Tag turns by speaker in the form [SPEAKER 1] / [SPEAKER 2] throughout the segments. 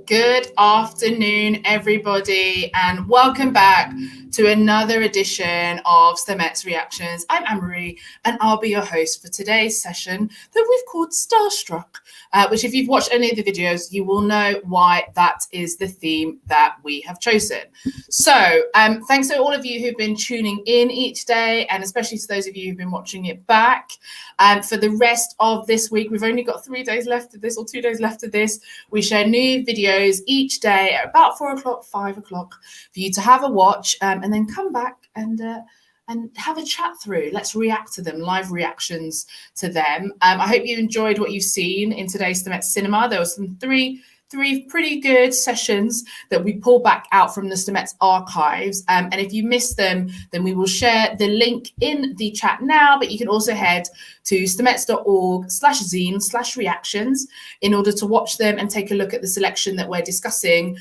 [SPEAKER 1] Good afternoon, everybody, and welcome back to another edition of Stemettes Reactions. I'm Anne-Marie, and I'll be your host for today's session that we've called Starstruck, which if you've watched any of the videos, you will know why that is the theme that we have chosen. So thanks to all of you who've been tuning in each day, and especially to those of you who've been watching it back. For the rest of this week, we've only got 3 days left of this, or 2 days left of this. We share new videos each day at about 4 o'clock, 5 o'clock for you to have a watch and then come back and have a chat through. Let's react to them, live reactions to them. I hope you enjoyed what you've seen in today's Stemettes Cinema. There were three pretty good sessions that we pulled back out from the Stemettes archives. And if you missed them, then we will share the link in the chat now, but you can also head to stemettes.org/zine/reactions in order to watch them and take a look at the selection that we're discussing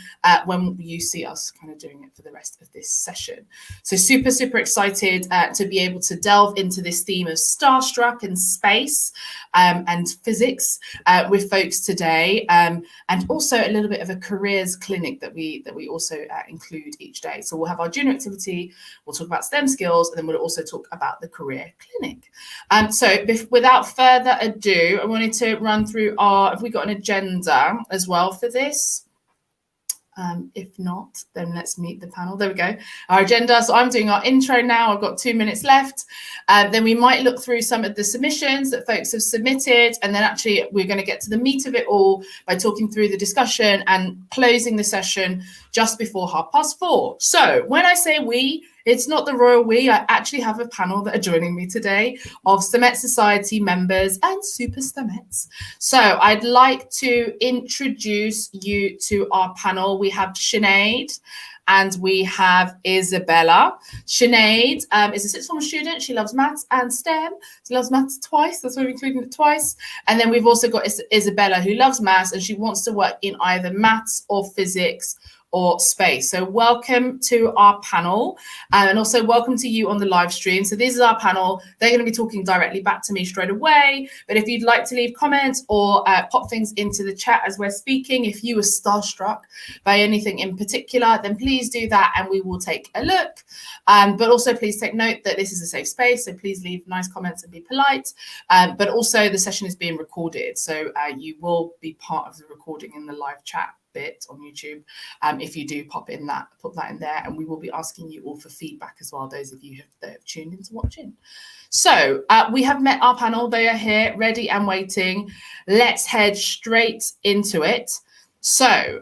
[SPEAKER 1] when you see us kind of doing it for the rest of this session. So super excited to be able to delve into this theme of Starstruck and space and physics with folks today, and also a little bit of a careers clinic that we also include each day. So we'll have our junior activity, we'll talk about STEM skills, and then we'll also talk about the career clinic. So without further ado, I wanted to run through have we got an agenda as well for this? If not, then let's meet the panel. There we go. Our agenda. So I'm doing our intro now. I've got 2 minutes left. Then we might look through some of the submissions that folks have submitted. And then actually we're going to get to the meat of it all by talking through the discussion and closing the session just before 4:30. So when I say we, it's not the royal we. I actually have a panel that are joining me today of Stemettes Society members and super Stemettes. So I'd like to introduce you to our panel. We have Sinead and we have Isabella. Sinead is a sixth form student. She loves maths and STEM. She loves maths twice. That's why we're including it twice. And then we've also got Isabella, who loves maths and she wants to work in either maths or physics or space. So welcome to our panel, and also welcome to you on the live stream. So this is our panel. They're going to be talking directly back to me straight away, but if you'd like to leave comments or pop things into the chat as we're speaking, if you were starstruck by anything in particular, then please do that and we will take a look. But also please take note that this is a safe space, so please leave nice comments and be polite. But also the session is being recorded, so you will be part of the recording in the live chat bit on YouTube if you do put that in there, and we will be asking you all for feedback as well, those of you that have tuned in to watch in. So we have met our panel. They are here ready and waiting. Let's head straight into it. So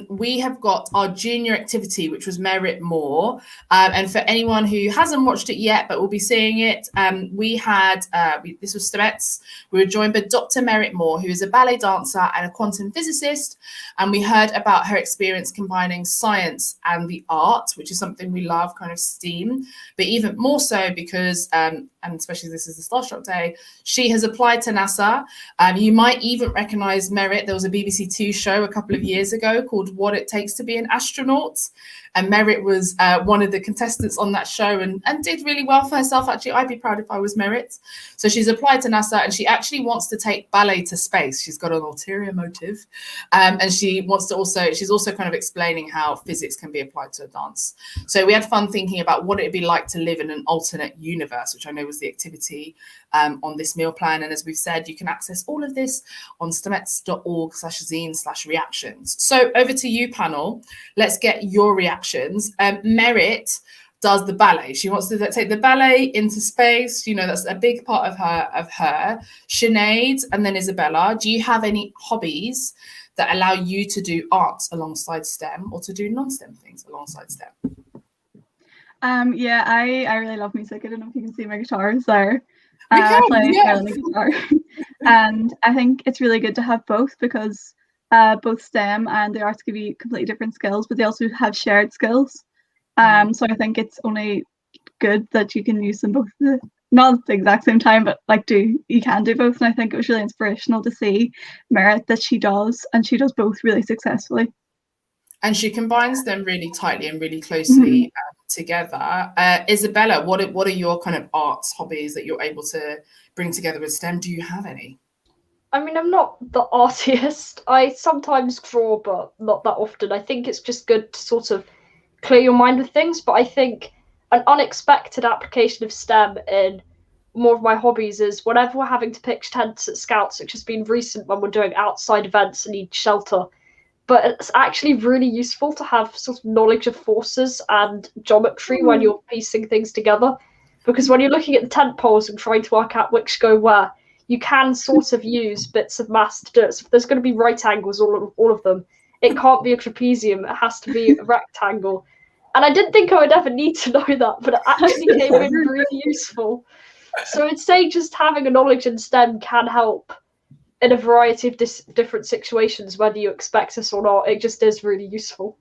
[SPEAKER 1] we have got our junior activity, which was Merit Moore. And for anyone who hasn't watched it yet, but will be seeing it, this was Stemettes. We were joined by Dr. Merit Moore, who is a ballet dancer and a quantum physicist. And we heard about her experience combining science and the arts, which is something we love, kind of STEAM, but even more so because, and especially this is the Starstruck Day, she has applied to NASA. You might even recognize Merit. There was a BBC Two show a couple of years ago called What It Takes to Be an Astronaut, and Merit was one of the contestants on that show and did really well for herself. Actually, I'd be proud if I was Merit. So she's applied to NASA and she actually wants to take ballet to space. She's got an ulterior motive, and she's also kind of explaining how physics can be applied to dance. So we had fun thinking about what it'd be like to live in an alternate universe, which I know was the activity on this meal plan. And as we've said, you can access all of this on stemettes.org/zine/reactions. So over to you, panel. Let's get your reactions. Merit does the ballet. She wants to take the ballet into space. You know, that's a big part of her. Sinead and then Isabella, do you have any hobbies that allow you to do arts alongside STEM or to do non-STEM things alongside STEM?
[SPEAKER 2] Yeah, I really love music. I don't know if you can see my guitars there.
[SPEAKER 1] I
[SPEAKER 2] play the guitar. And I think it's really good to have both because both STEM and the arts give you completely different skills, but they also have shared skills. So I think it's only good that you can use them both, not at the exact same time, but you can do both. And I think it was really inspirational to see Merit that she does, and she does both really successfully.
[SPEAKER 1] And she combines them really tightly and really closely together. Isabella, what are your kind of arts hobbies that you're able to bring together with STEM? Do you have any?
[SPEAKER 3] I mean, I'm not the artist. I sometimes draw, but not that often. I think it's just good to sort of clear your mind with things. But I think an unexpected application of STEM in more of my hobbies is whenever we're having to pitch tents at Scouts, which has been recent when we're doing outside events and need shelter. But it's actually really useful to have sort of knowledge of forces and geometry when you're piecing things together. Because when you're looking at the tent poles and trying to work out which go where, you can sort of use bits of maths to do it. So if there's going to be right angles, all of them, it can't be a trapezium. It has to be a rectangle. And I didn't think I would ever need to know that, but it actually came in really useful. So I'd say just having a knowledge in STEM can help in a variety of different situations, whether you expect us or not. It just is really useful.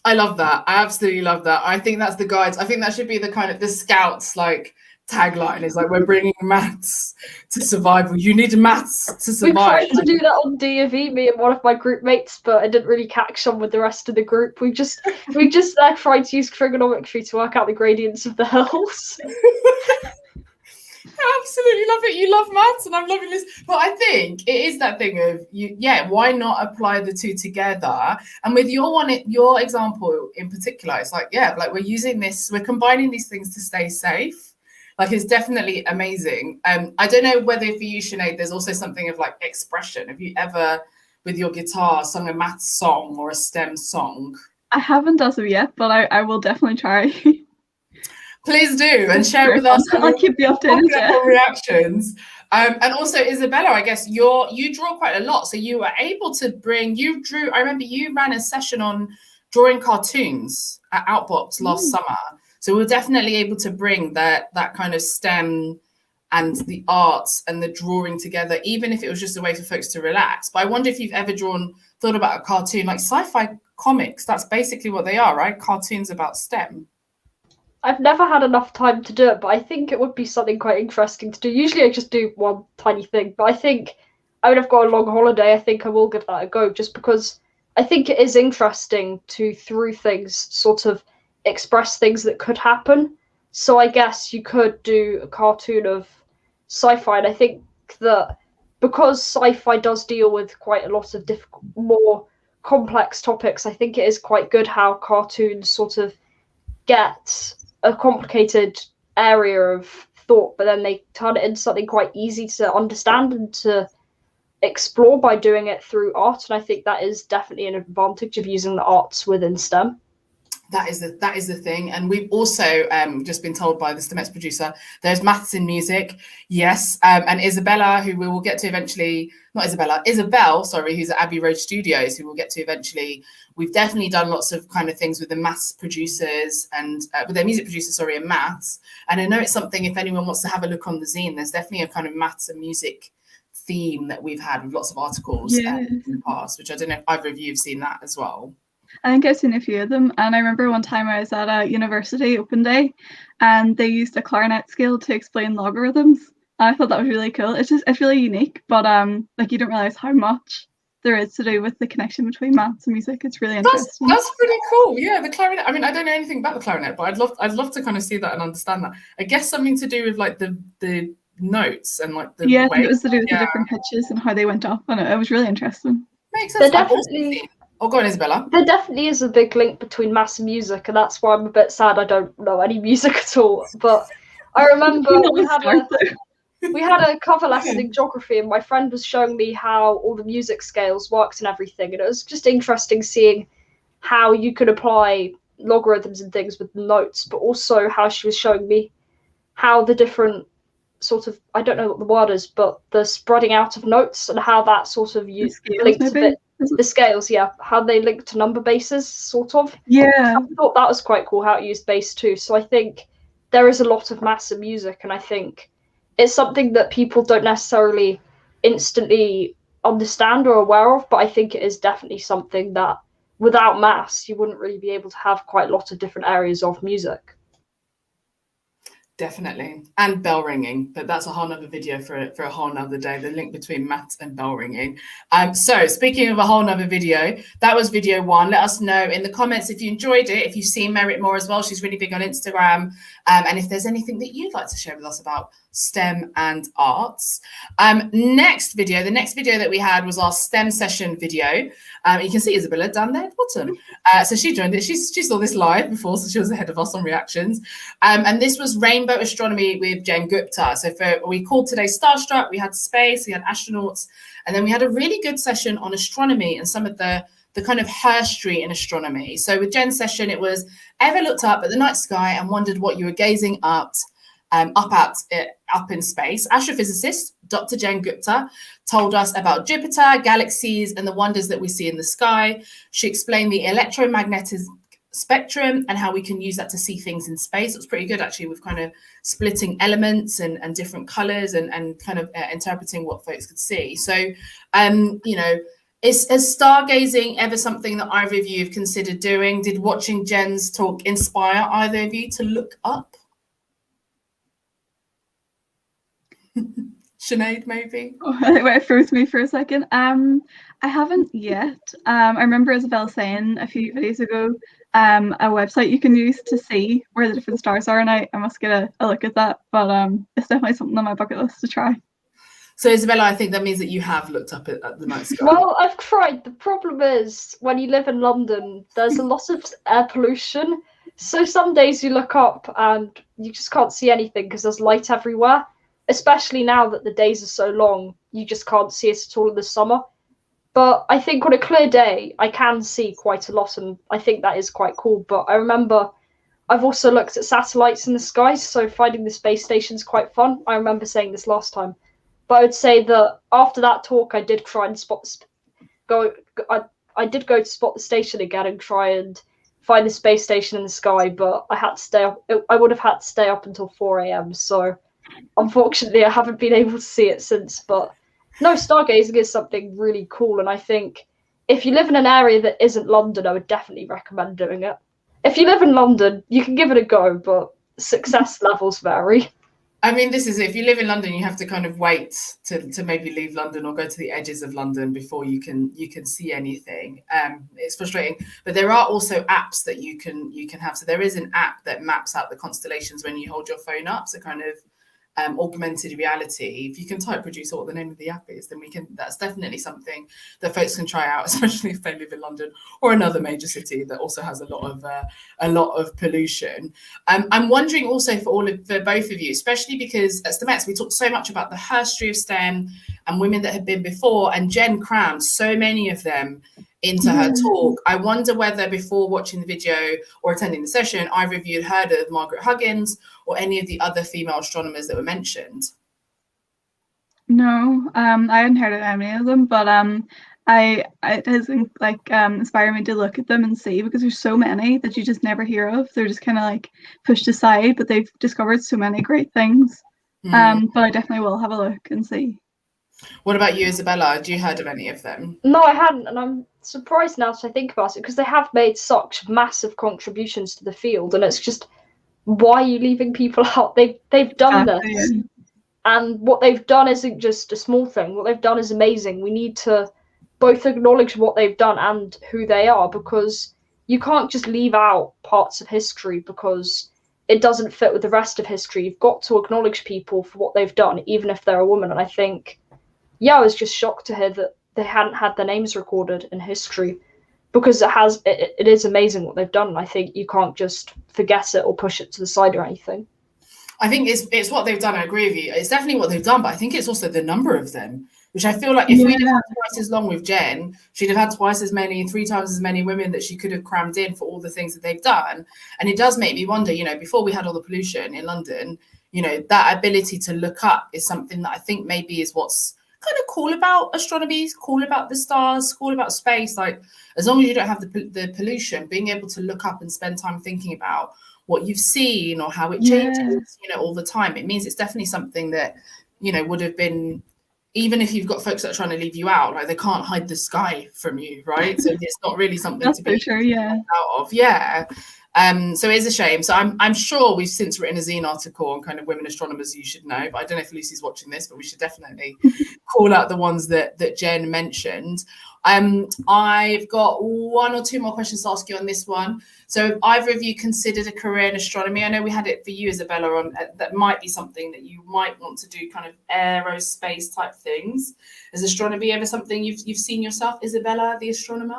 [SPEAKER 1] I love that. I absolutely love that. I think that's the guides. I think that should be the kind of the Scouts like tagline is like, we're bringing maths to survival. You need maths to survive.
[SPEAKER 3] We tried to do that on D of E, me and one of my group mates, but I didn't really catch on with the rest of the group. We just tried to use trigonometry to work out the gradients of the hills.
[SPEAKER 1] I absolutely love it. You love maths, and I'm loving this. But I think it is that thing of why not apply the two together? And with your example in particular, it's like, we're using this, we're combining these things to stay safe. Like, it's definitely amazing. I don't know whether for you, Sinead, there's also something of like expression. Have you ever, with your guitar, sung a maths song or a STEM song?
[SPEAKER 2] I haven't as of yet, but I will definitely try.
[SPEAKER 1] Please do, and share with us.
[SPEAKER 2] I'll keep you updated.
[SPEAKER 1] Reactions. And also, Isabella, I guess you draw quite a lot, so you were able to I remember you ran a session on drawing cartoons at Outbox last summer. So we're definitely able to bring that kind of STEM and the arts and the drawing together, even if it was just a way for folks to relax. But I wonder if you've ever thought about a cartoon, like sci-fi comics. That's basically what they are, right? Cartoons about STEM.
[SPEAKER 3] I've never had enough time to do it, but I think it would be something quite interesting to do. Usually I just do one tiny thing, but I think I've got a long holiday. I think I will give that a go, just because I think it is interesting to, through things, sort of express things that could happen. So I guess you could do a cartoon of sci-fi, and I think that because sci-fi does deal with quite a lot of more complex topics, I think it is quite good how cartoons sort of get a complicated area of thought, but then they turn it into something quite easy to understand and to explore by doing it through art. And I think that is definitely an advantage of using the arts within STEM.
[SPEAKER 1] That is the thing. And we've also just been told by the Stemettes producer, there's maths in music. Yes. And Isabella, who we will get to eventually, Isabel, sorry, who's at Abbey Road Studios, who we'll get to eventually. We've definitely done lots of kind of things with the maths producers and with their music producers, and maths. And I know it's something, if anyone wants to have a look on the zine, there's definitely a kind of maths and music theme that we've had with lots of articles in the past, which I don't know if either of you have seen that as well.
[SPEAKER 2] I think I've seen a few of them, and I remember one time I was at a university open day and they used a clarinet scale to explain logarithms. I thought that was really cool. It's really unique, but like, you don't realize how much there is to do with the connection between maths and music. It's really interesting.
[SPEAKER 1] That's pretty cool. Yeah, the clarinet. I mean, I don't know anything about the clarinet, but I'd love to kind of see that and understand that. I guess something to do with like the notes and like the
[SPEAKER 2] way. It was to do with the different pitches and how they went up, and it was really interesting.
[SPEAKER 1] Makes sense. Oh, go on, Isabella.
[SPEAKER 3] There definitely is a big link between maths and music, and that's why I'm a bit sad I don't know any music at all. But I remember we had a cover lesson in geography, and my friend was showing me how all the music scales worked and everything, and it was just interesting seeing how you could apply logarithms and things with notes, but also how she was showing me how the different sort of, I don't know what the word is, but the spreading out of notes and how that sort of linked a bit. The scales, how they link to number bases, sort of.
[SPEAKER 2] Yeah.
[SPEAKER 3] I thought that was quite cool how it used bass too. So I think there is a lot of maths in music, and I think it's something that people don't necessarily instantly understand or aware of, but I think it is definitely something that without maths you wouldn't really be able to have quite a lot of different areas of music.
[SPEAKER 1] Definitely. And bell ringing, but that's a whole nother video for a whole nother day, the link between maths and bell ringing. So speaking of a whole nother video, that was video 1. Let us know in the comments if you enjoyed it, if you've seen Merit more as well. She's really big on Instagram. And if there's anything that you'd like to share with us about STEM and arts. The next video that we had was our STEM session video. You can see Isabella down there at the bottom. So she joined it. She saw this live before, so she was ahead of us on reactions. And this was Rainbow Astronomy with Jen Gupta. So we called today Starstruck, we had space, we had astronauts, and then we had a really good session on astronomy and some of the kind of herstory in astronomy. So with Jen's session, it was, ever looked up at the night sky and wondered what you were gazing up in space? Astrophysicist Dr. Jen Gupta told us about Jupiter, galaxies, and the wonders that we see in the sky. She explained the electromagnetic spectrum and how we can use that to see things in space. It was pretty good, actually, with kind of splitting elements and different colors and kind of interpreting what folks could see. So, you know, is stargazing ever something that either of you have considered doing? Did watching Jen's talk inspire either of you to look up? Sinead, maybe?
[SPEAKER 2] Oh, it froze me for a second. I haven't yet. I remember Isabel saying a few days ago a website you can use to see where the different stars are, and I must get a look at that. But it's definitely something on my bucket list to try.
[SPEAKER 1] So Isabella, I think that means that you have looked up at the night sky.
[SPEAKER 3] Well, I've tried. The problem is when you live in London, there's a lot of air pollution. So some days you look up and you just can't see anything because there's light everywhere. Especially now that the days are so long, you just can't see it at all in the summer. But I think on a clear day, I can see quite a lot, and I think that is quite cool. But I remember I've also looked at satellites in the sky, so finding the space station is quite fun. I remember saying this last time. But I would say that after that talk, I did try and I did go to spot the station again and try and find the space station in the sky, but I had to stay up. I would have had to stay up until 4 a.m. So unfortunately, I haven't been able to see it since. But no, stargazing is something really cool, and I think if you live in an area that isn't London, I would definitely recommend doing it. If you live in London, you can give it a go, but success levels vary.
[SPEAKER 1] I mean, this is it. If you live in London, you have to kind of wait to maybe leave London or go to the edges of London before you can see anything. It's frustrating, but there are also apps that you can have. So there is an app that maps out the constellations when you hold your phone up. So kind of augmented reality. If you can type producer what the name of the app is, then that's definitely something that folks can try out, especially if they live in London or another major city that also has a lot of pollution. I'm wondering also for both of you, especially because at Stemettes we talked so much about the history of STEM and women that had been before, and Jen crammed so many of them into her talk. I wonder whether before watching the video or attending the session, either of you had heard of Margaret Huggins or any of the other female astronomers that were mentioned.
[SPEAKER 2] No, I hadn't heard of any of them, but it has inspired me to look at them and see, because there's so many that you just never hear of. They're just kind of like pushed aside, but they've discovered so many great things. But I definitely will have a look and see.
[SPEAKER 1] What about you, Isabella? Had you heard of any of them?
[SPEAKER 3] No, I hadn't, and I'm surprised now as I think about it, because they have made such massive contributions to the field, and it's just, why are you leaving people out? They've done this, and what they've done isn't just a small thing. What they've done is amazing. We need to both acknowledge what they've done and who they are, because you can't just leave out parts of history because it doesn't fit with the rest of history. You've got to acknowledge people for what they've done, even if they're a woman. And I think, yeah, I was just shocked to hear that they hadn't had their names recorded in history, because it is amazing what they've done. And I think you can't just forget it or push it to the side or anything.
[SPEAKER 1] I think it's what they've done. I agree with you. It's definitely what they've done, but I think it's also the number of them, which I feel like if we'd have had twice as long with Jen, she'd have had twice as many, 3 times as many women that she could have crammed in for all the things that they've done. And it does make me wonder, you know, before we had all the pollution in London, you know, that ability to look up is something that I think maybe is what's kind of cool about astronomy, cool about the stars, cool about space. Like, as long as you don't have the pollution, being able to look up and spend time thinking about what you've seen or how it changes, you know, all the time, it means it's definitely something that, you know, would have been, even if you've got folks that are trying to leave you out, like, they can't hide the sky from you, right? So it's not really something to be
[SPEAKER 2] out of.
[SPEAKER 1] Yeah. So it is a shame. So I'm sure we've since written a Zine article on kind of women astronomers you should know, but I don't know if Lucy's watching this, but we should definitely call out the ones that Jen mentioned. I've got one or two more questions to ask you on this one. So have either of you considered a career in astronomy? I know we had it for you, Isabella, on that might be something that you might want to do, kind of aerospace type things. Is astronomy ever something you've seen yourself, Isabella, the astronomer?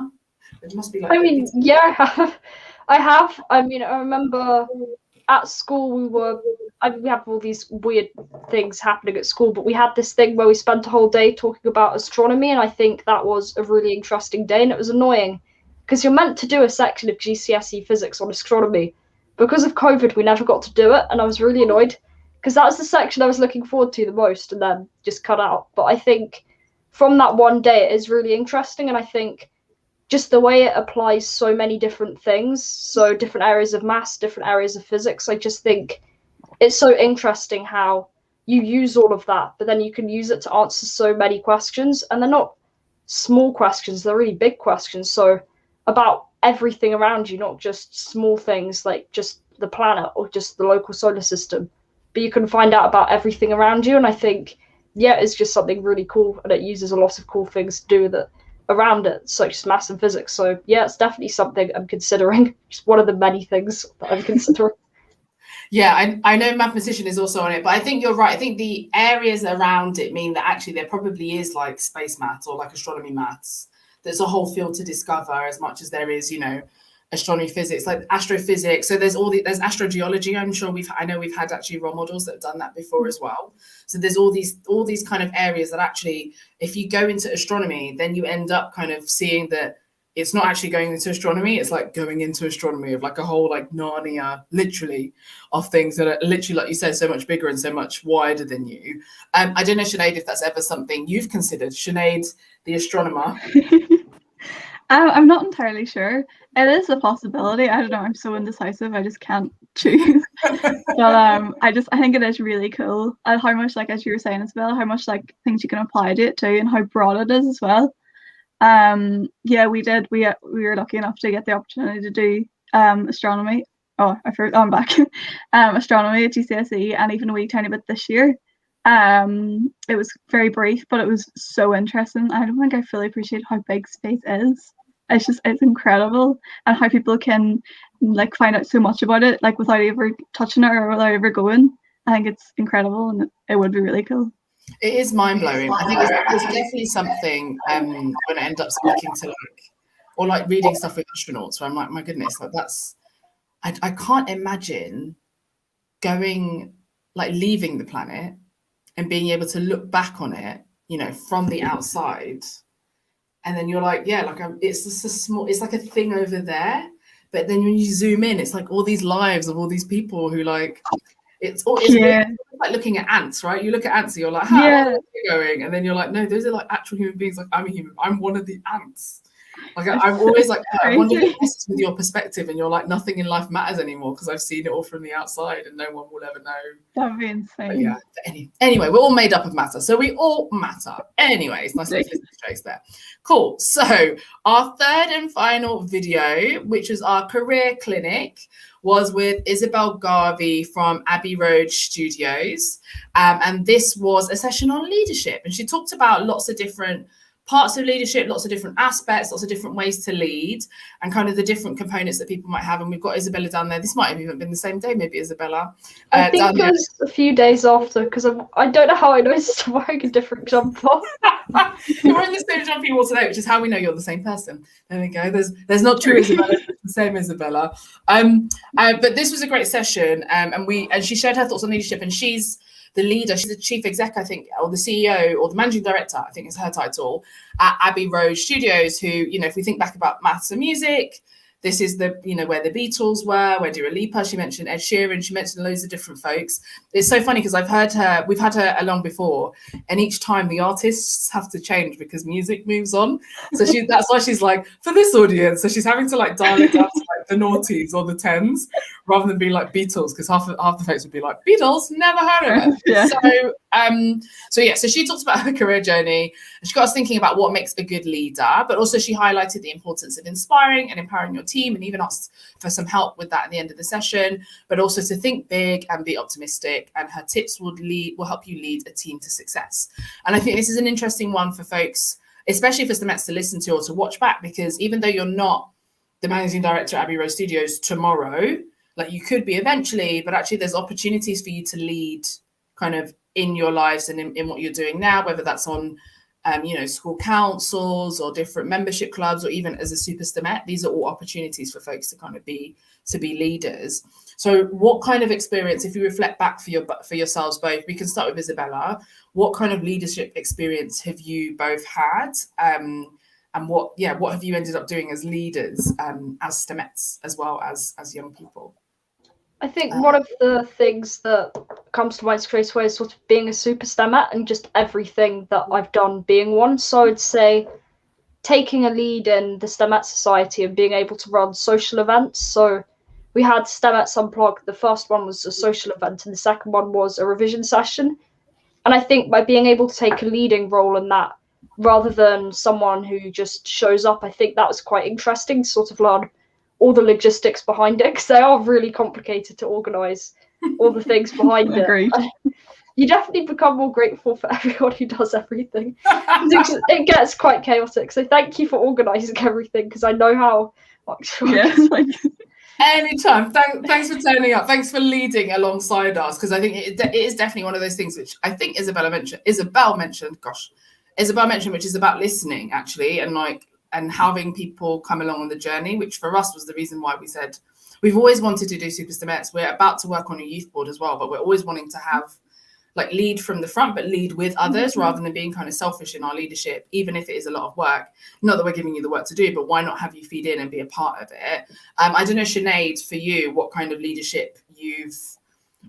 [SPEAKER 1] It must be like.
[SPEAKER 3] I mean, yeah, I have. I mean, I remember at school we have all these weird things happening at school, but we had this thing where we spent a whole day talking about astronomy, and I think that was a really interesting day, and it was annoying because you're meant to do a section of GCSE physics on astronomy. Because of COVID, we never got to do it, and I was really annoyed because that was the section I was looking forward to the most, and then just cut out. But I think from that one day, it is really interesting, and I think just the way it applies so many different things, so different areas of maths, different areas of physics. I just think it's so interesting how you use all of that, but then you can use it to answer so many questions. And they're not small questions, they're really big questions. So about everything around you, not just small things like just the planet or just the local solar system, but you can find out about everything around you. And I think, yeah, it's just something really cool, and it uses a lot of cool things to do with it around it, such as maths and physics. So yeah, it's definitely something I'm considering. Just one of the many things that I'm considering.
[SPEAKER 1] Yeah, I know mathematician is also on it, but I think you're right. I think the areas around it mean that actually there probably is like space maths or like astronomy maths. There's a whole field to discover as much as there is, you know, astronomy physics, like astrophysics. So there's there's astrogeology. I know we've had actually role models that have done that before as well. So there's all these kind of areas that actually, if you go into astronomy, then you end up kind of seeing that it's not actually going into astronomy. It's like going into astronomy of like a whole like Narnia, literally, of things that are literally, like you said, so much bigger and so much wider than you. I don't know, Sinead, if that's ever something you've considered. Sinead, the astronomer.
[SPEAKER 2] I'm not entirely sure. It is a possibility. I don't know. I'm so indecisive. I just can't choose. But I think it is really cool. And how much, like as you were saying as well, how much like things you can apply to it too, and how broad it is as well. Yeah, we were lucky enough to get the opportunity to do astronomy. Oh, I forgot. I'm back. Astronomy at GCSE, and even a wee tiny bit this year. It was very brief, but it was so interesting. I don't think I fully appreciate how big space is. It's incredible, and how people can like find out so much about it like without ever touching it or without ever going. I think it's incredible, and it would be really cool.
[SPEAKER 1] It is mind-blowing. I think it's definitely something when I end up speaking to like reading stuff with astronauts where I'm like, my goodness, like I can't imagine going, like leaving the planet and being able to look back on it, you know, from the outside. And then you're like, yeah, like it's just it's like a thing over there. But then when you zoom in, it's like all these lives of all these people who like, it's like looking at ants, right? You look at ants and you're like, how are they going? And then you're like, no, those are like actual human beings. Like I'm a human. I'm one of the ants. Like I'm always like, I wonder if it messes with your perspective and you're like, nothing in life matters anymore because I've seen it all from the outside and no one will ever know.
[SPEAKER 2] That'd be insane.
[SPEAKER 1] But yeah. Anyway, we're all made up of matter, so we all matter. Anyways, nice little physics jokes there. Cool. So our third and final video, which was our career clinic, was with Isabel Garvey from Abbey Road Studios. And this was a session on leadership. And she talked about lots of different parts of leadership, lots of different aspects, lots of different ways to lead, and kind of the different components that people might have. And we've got Isabella down there. This might have even been the same day, maybe, Isabella.
[SPEAKER 3] I think it was a few days after, because I don't know how I noticed I'm wearing a different jumper.
[SPEAKER 1] You're wearing the same jumper you wore today, which is how we know you're the same person. There we go. There's not two Isabella, it's the same Isabella. But this was a great session, and she shared her thoughts on leadership, and she's the leader, she's the chief exec, I think, or the CEO or the managing director, I think is her title, at Abbey Road Studios, who, you know, if we think back about maths and music, this is the, you know, where the Beatles were, where Dua Lipa, she mentioned Ed Sheeran, she mentioned loads of different folks. It's so funny because we've had her along before, and each time the artists have to change because music moves on. So that's why she's like, for this audience, so she's having to like dial it down to like the noughties or the tens, rather than being like Beatles, because half the folks would be like, Beatles, never heard of it. Yeah. So she talked about her career journey, and she got us thinking about what makes a good leader, but also she highlighted the importance of inspiring and empowering your team team, and even asked for some help with that at the end of the session, but also to think big and be optimistic. And her tips will help you lead a team to success. And I think this is an interesting one for folks, especially for Stemettes to listen to or to watch back, because even though you're not the managing director at Abbey Road Studios tomorrow, like you could be eventually, but actually there's opportunities for you to lead kind of in your lives and in what you're doing now, whether that's on school councils or different membership clubs, or even as a super Stemette. These are all opportunities for folks to kind of be leaders. So what kind of experience, if you reflect back for yourselves both, we can start with Isabella, what kind of leadership experience have you both had? And what have you ended up doing as leaders, as Stemettes, as well as young people?
[SPEAKER 3] I think one of the things that comes to mind straight away is sort of being a super Stemette and just everything that I've done being one. So I'd say taking a lead in the Stemettes Society and being able to run social events. So we had Stemettes Unplugged. The first one was a social event and the second one was a revision session. And I think by being able to take a leading role in that, rather than someone who just shows up, I think that was quite interesting to sort of learn all the logistics behind it, because they are really complicated to organise, all the things behind it. You definitely become more grateful for everyone who does everything. It gets quite chaotic. So thank you for organising everything, because I know how much.
[SPEAKER 1] Anytime. Thanks for turning up. Thanks for leading alongside us, because I think it is definitely one of those things which I think Isabel mentioned, which is about listening actually, and having people come along on the journey, which for us was the reason why we said we've always wanted to do Super Stemettes. We're about to work on a youth board as well, but we're always wanting to have like lead from the front, but lead with others rather than being kind of selfish in our leadership, even if it is a lot of work. Not that we're giving you the work to do, but why not have you feed in and be a part of it? I don't know, Sinead, for you, what kind of leadership you've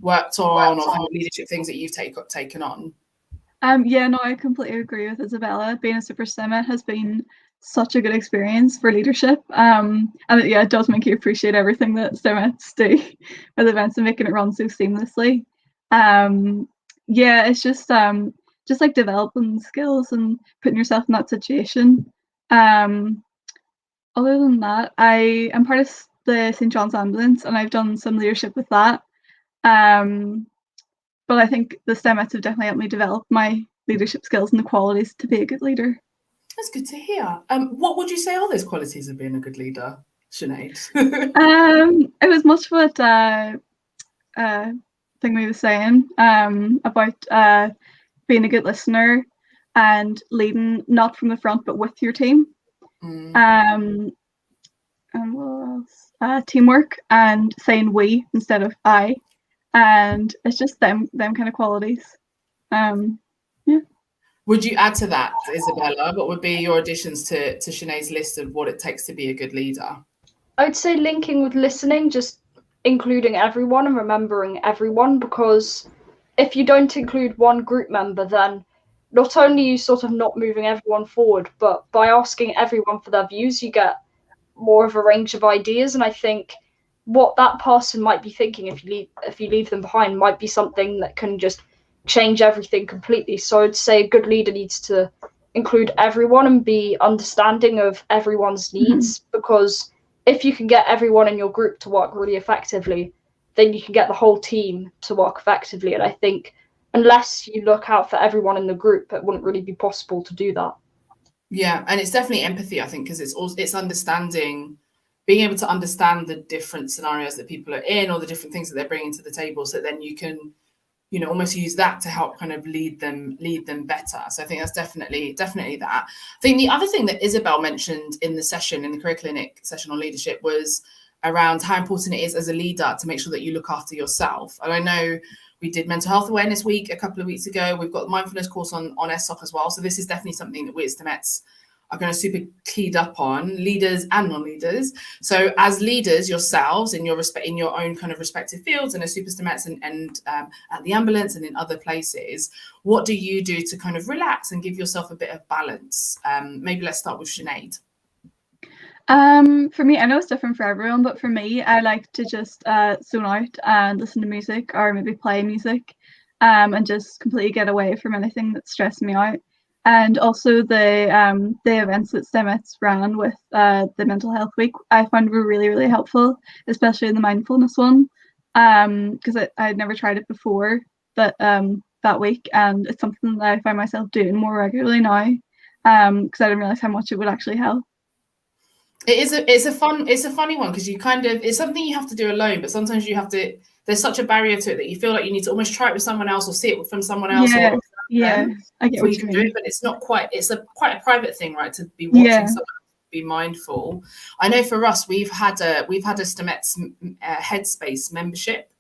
[SPEAKER 1] worked on or kind of leadership things that you've taken on?
[SPEAKER 2] I completely agree with Isabella. Being a super Stemette has been such a good experience for leadership. And it does make you appreciate everything that Stemettes do with events and making it run so seamlessly. It's just like developing skills and putting yourself in that situation. Other than that, I am part of the St. John's Ambulance and I've done some leadership with that. But I think the Stemettes have definitely helped me develop my leadership skills and the qualities to be a good leader.
[SPEAKER 1] That's good to hear. What would you say are those qualities of being a good leader, Sinead?
[SPEAKER 2] It was much what thing we were saying about being a good listener and leading not from the front but with your team. And what else? Teamwork and saying we instead of I. And it's just them kind of qualities.
[SPEAKER 1] Would you add to that, Isabella? What would be your additions to Sinead's list of what it takes to be a good leader?
[SPEAKER 3] I would say linking with listening, just including everyone and remembering everyone, because if you don't include one group member, then not only are you sort of not moving everyone forward, but by asking everyone for their views, you get more of a range of ideas. And I think what that person might be thinking if you leave them behind might be something that can just change everything completely. So I'd say a good leader needs to include everyone and be understanding of everyone's needs, because if you can get everyone in your group to work really effectively, then you can get the whole team to work effectively. And I think unless you look out for everyone in the group, it wouldn't really be possible to do that.
[SPEAKER 1] Yeah, and it's definitely empathy, I think, because it's understanding, being able to understand the different scenarios that people are in or the different things that they're bringing to the table, so then you can, almost use that to help kind of lead them better. So I think that's definitely that. I think the other thing that Isabel mentioned in the career clinic session on leadership was around how important it is as a leader to make sure that you look after yourself. And I know we did Mental Health Awareness Week a couple of weeks ago. We've got the mindfulness course on SOC as well. So this is definitely something that we at Stemettes are going to super keyed up on, leaders and non-leaders. So as leaders yourselves in your own kind of respective fields, and as super Stemettes and at the ambulance and in other places, what do you do to kind of relax and give yourself a bit of balance? Maybe let's start with Sinead.
[SPEAKER 2] For me, I know it's different for everyone, but for me, I like to just zone out and listen to music or maybe play music and just completely get away from anything that's stressing me out. And also the events that Stemettes ran with the Mental Health Week, I found were really, really helpful, especially in the mindfulness one, because I'd never tried it before that week, and it's something that I find myself doing more regularly now, because I didn't realize how much it would actually help.
[SPEAKER 1] It's a funny one, because you kind of, it's something you have to do alone, but sometimes you have to, there's such a barrier to it that you feel like you need to almost try it with someone else or see it from someone else.
[SPEAKER 2] Yeah, I get
[SPEAKER 1] before
[SPEAKER 2] what
[SPEAKER 1] you
[SPEAKER 2] you
[SPEAKER 1] can
[SPEAKER 2] mean.
[SPEAKER 1] do it, but it's not quite, it's quite a private thing, right? To be watching someone be mindful. I know for us, we've had a Stemettes Headspace membership.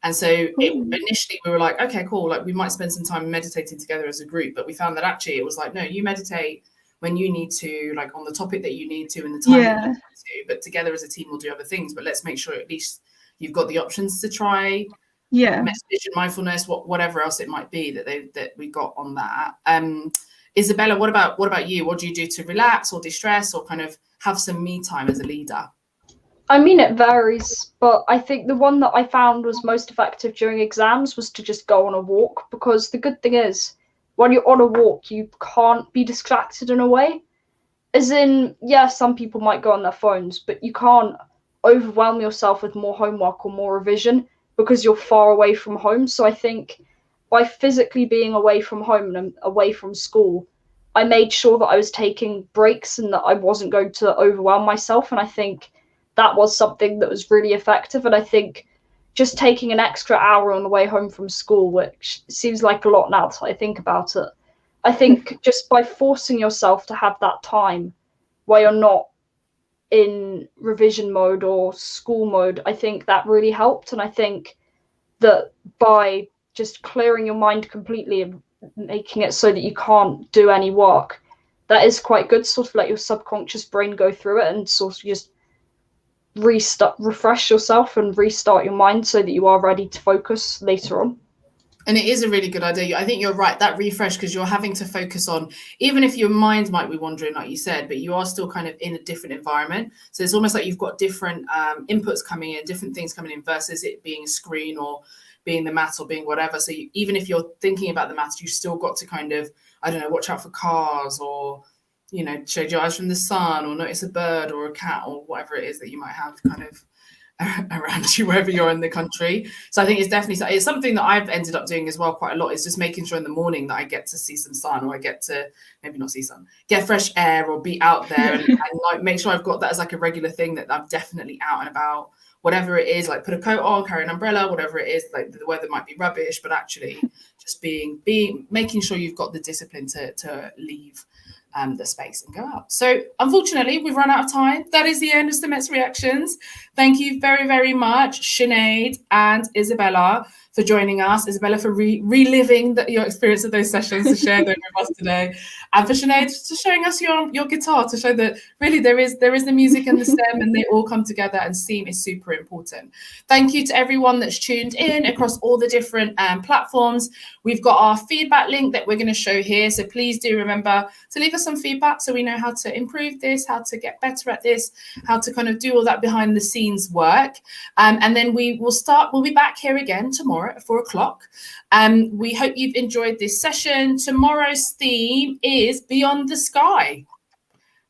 [SPEAKER 1] And so initially we were like, okay, cool, like we might spend some time meditating together as a group, but we found that actually it was like, no, you meditate when you need to, like on the topic that you need to and the time that you need to, but together as a team we'll do other things. But let's make sure at least you've got the options to try meditation, mindfulness, whatever else it might be that we got on that. Isabella, what about you? What do you do to relax or distress or kind of have some me time as a leader?
[SPEAKER 3] I mean, it varies, but I think the one that I found was most effective during exams was to just go on a walk, because the good thing is, when you're on a walk, you can't be distracted in a way. As in, yeah, some people might go on their phones, but you can't overwhelm yourself with more homework or more revision because you're far away from home. So I think by physically being away from home and away from school, I made sure that I was taking breaks and that I wasn't going to overwhelm myself. And I think that was something that was really effective. And I think just taking an extra hour on the way home from school, which seems like a lot now that I think about it, I think just by forcing yourself to have that time where you're not in revision mode or school mode, I think that really helped. And I think that by just clearing your mind completely and making it so that you can't do any work, that is quite good, sort of let your subconscious brain go through it and sort of just refresh yourself and restart your mind so that you are ready to focus later on.
[SPEAKER 1] And it is a really good idea. I think you're right, that refresh, because you're having to focus on, even if your mind might be wandering, like you said, but you are still kind of in a different environment. So it's almost like you've got different inputs coming in, different things coming in, versus it being a screen or being the maths or being whatever. So even if you're thinking about the maths, you still got to kind of, I don't know, watch out for cars, or, you know, shade your eyes from the sun, or notice a bird or a cat or whatever it is that you might have kind of around you wherever you're in the country. So I think it's something that I've ended up doing as well quite a lot, is just making sure in the morning that I get to see some sun, or I get to maybe not see sun, get fresh air, or be out there and like make sure I've got that as like a regular thing, that I'm definitely out and about, whatever it is, like put a coat on, carry an umbrella, whatever it is, like the weather might be rubbish, but actually just making sure you've got the discipline to leave the space and go out. So unfortunately, we've run out of time. That is the end of Stemettes Reactions. Thank you very, very much, Sinead and Isabella, for joining us. Isabella, for reliving your experience of those sessions, to share them with us today, and for Sinead for showing us your guitar, to show that really there is the music and the stem, and they all come together, and seam is super important. Thank you to everyone that's tuned in across all the different platforms. We've got our feedback link that we're going to show here, so please do remember to leave us some feedback so we know how to improve this, how to get better at this, how to kind of do all that behind the scenes work. And then we'll be back here again tomorrow at 4 o'clock. We hope you've enjoyed this session. Tomorrow's theme is Beyond the Sky,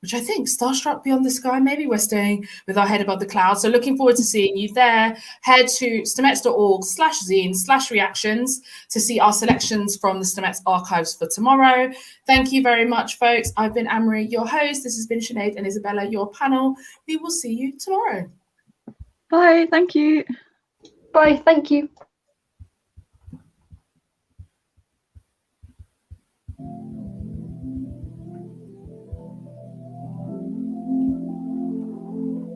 [SPEAKER 1] which I think Starstruck Beyond the Sky, maybe we're staying with our head above the clouds. So looking forward to seeing you there. Head to stemettes.org/zine/reactions to see our selections from the Stemettes archives for tomorrow. Thank you very much, folks. I've been Anne-Marie, your host. This has been Sinead and Isabella, your panel. We will see you tomorrow.
[SPEAKER 2] Bye, thank you.
[SPEAKER 3] Bye, thank you.